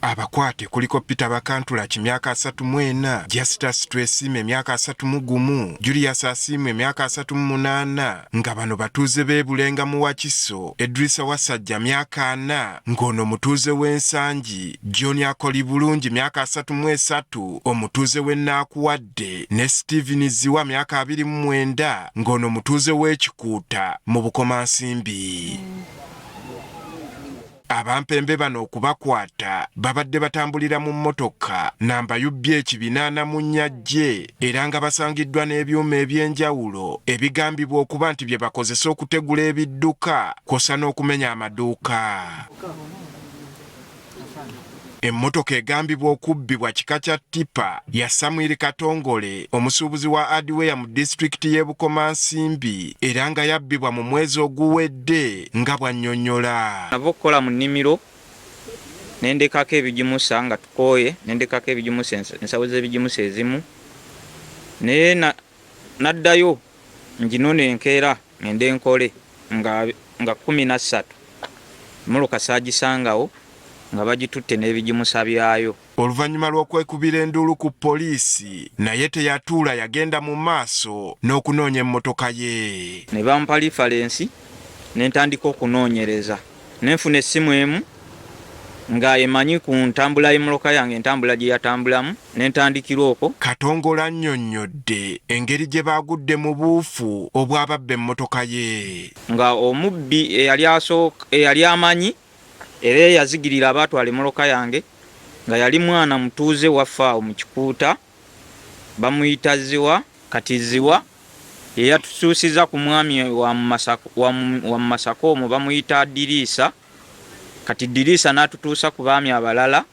Abakwate kuliko Peter Bakantula kimyaka 34, Justus Twesime emyaka 31, Julius Asimu emyaka 38, nga bano batuuze b'ebulenga mu Wakiso, Edrisa Wasajja myaka 4, ng'ono mutuuze w'Ensangi, John Akoli Bulungi myaka 33, omutuuze w'Enaakuwadde, ne Steven Ziwa myaka 29, ng'ono mutuuze w'Ekikuuta mu Bukomansimbi. Abampembe bano okubakwata babadde batambulira mu mmotoka namba UBH 8 era nga basangiddwa n'ebyuma eby'enjawulo ebigambibwa okuba nti bye bakozesa okutegula ebidduka kwosa n'okumenya amaduuka. Emmotoka egambibwa okubbibwa kika kya ttipa ya Samuel Katongole, omusuubuzi wa Hardware mu disitulikiti y'e Bukomansimbi, era nga yabbibwa mu mwezi oguwedde nga bw'annyonnyola. Nava okukola mu nnimiro nendekako ebigimusa nga tukooye, nendekako ebigimusa ensawo z'ebigimusa ezimu, naye naddayo nginona enkeera ngende nkole nga 13 muluka saagisangawo nga bagitutte n'ebigimusa byayo. Oluvannyuma lw'okwekubira enduulu ku poliisi, naye teyatuula, yagenda mu maaso n'okunoonya emmotoka ye. Ne bampa lifalensi ne ntandika okunoonyereza, ne nfuna essimu emu nga emanyi ku ntambula y'emmotoka yange, entambula gye yatambulamu, ne ntandikira okwo. Katongole annyonnyodde engeri gye baagudde mu buufu obwababba emmotoka ye. Nga omubbi eyali amanyi era yazigirira abatwala emmotoka yange nga yali mwana mutuuze waffe awo mu Kikuuta, bamuyita Ziwa, kati Ziwa ye yatusuusiza ku mwami wa mu Masaka omwo bamuyita Dirisa, kati Dirisa n'atutuusa ku baami abalala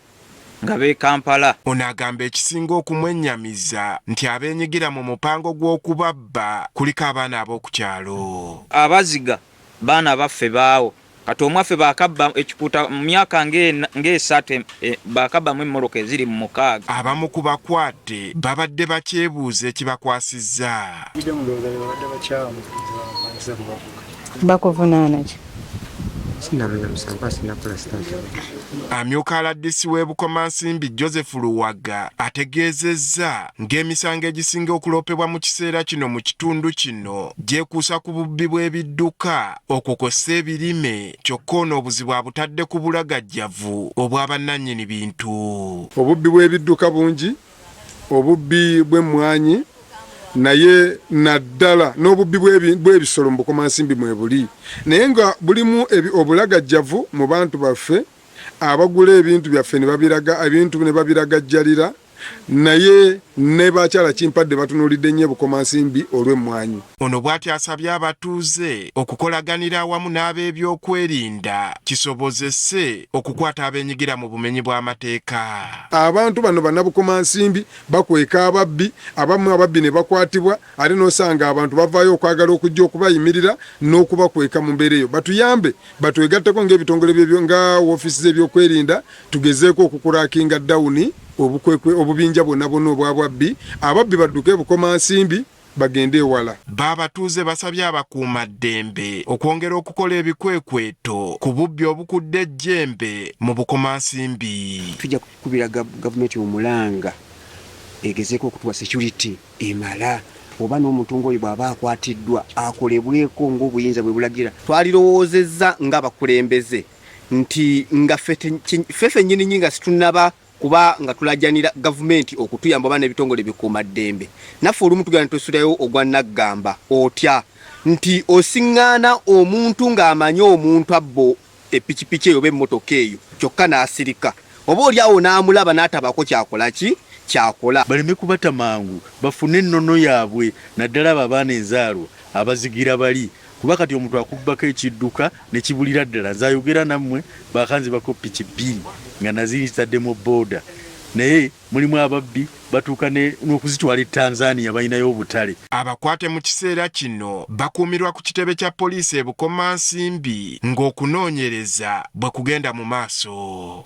nga b'e Kampala. Ono agamba ekisinga okumwennyamiza nti abeenyigira mu mupango gw'okubabba kuliko abaana ab'okukyalo. Abaziga baana baffe baawo, kati omwaffe bakabba Ekikuuta mu myaka ng'esatu bakabbamu emmoloka eziri mu 6. Abamu ku bakwate babadde bakyebuuza ekibakwasizza. Bakuvunaana ki? Amyuka aladdisi w'e Bukomansimbi Joseph Luwaga ategeezezza ng'emisango egisinga okuloopebwa mu kiseera kino mu kitundu kino gyekuusa ku bubbi bw'ebidduka okukosa ebirime, kyokka ono obuzibu abutadde ku bulagajjavu obw'abannannyini bintu. Obubbi bw'ebidduka bungi, obubbi bw'emmwanyi, naye naddala n'obubbi bw'ebisolo mu Bukomansimbi mwe buli, naye nga bulimu obulagajjavu mu bantu baffe abagula ebintu byaffe ebintu ne babiragajjalira, naye ne bakyala kimpadde batunuulidde nnyo Bukomansimbi olw'emmwanyi. Ono bw'ati asabye abatuuze okukolaganira awamu n'ab'ebyokwerinda kisobozese okukwata abeenyigira mu bumenyi bw'amateeka. Abantu bano Bannabukomansimbi bakweka ababbi, abamu ababbi ne bakwatibwa, ate n'osanga abantu bavaayo okwagala okujja okubayimirira n'okubakweka mu mbeera eyo. Batuyambe, batwegatteko ng'ebitongole nga woofiisi z'ebyokwerinda, tugezeeko okukurakinga dawuni obubinja bwonna obwabwabbi, ababbi badduke Bukomansimbi bagende ewala. Babatuuze basabye abakuumaddembe okwongera okukola ebikwekweto ku bubbi obukudde ejjembe mu Bukomansimbi. Tujja kukubira gavumenti omulanga egezeeko okutuwa security emala, oba n'omuntu ng'oyo bw'aba akwatiddwa akolebweko ng'obuyinza bwe bulagira. Twalirowoozezza ng'abakulembeze nti nga ffe nnyini nga situnaba kuba nga tulajjanira gavumenti okutuyamba bana ebitongole bikuumaddembe. Naffe olumu tugenda tusulayo ogwa naggamba otya nti osiŋŋaana omuntu ng'amanyi omuntu abbo epikipiki eyo oba emmotoka eyo kyokka n'asirika, oba oli awo n'amulaba n'atabako kyakola. Baleme kubata mangu, bafune ennono yaabwe, naddala abo abaana enzaalwa abazigira bali, kuba kati omuntu akubbako ekidduka ne kibulira ddala. Nzayogera nammwe bakanzibako ppiki 2 nga naziyitaddemu booda, naye mulimu ababbi batuuka n'okuzitwala e Tanzania balinayo obutale. Abakwate mu kiseera kino bakuumirwa ku kitebe kya poliisi e Bukomansimbi ng'okunoonyereza bwe kugenda mu maaso.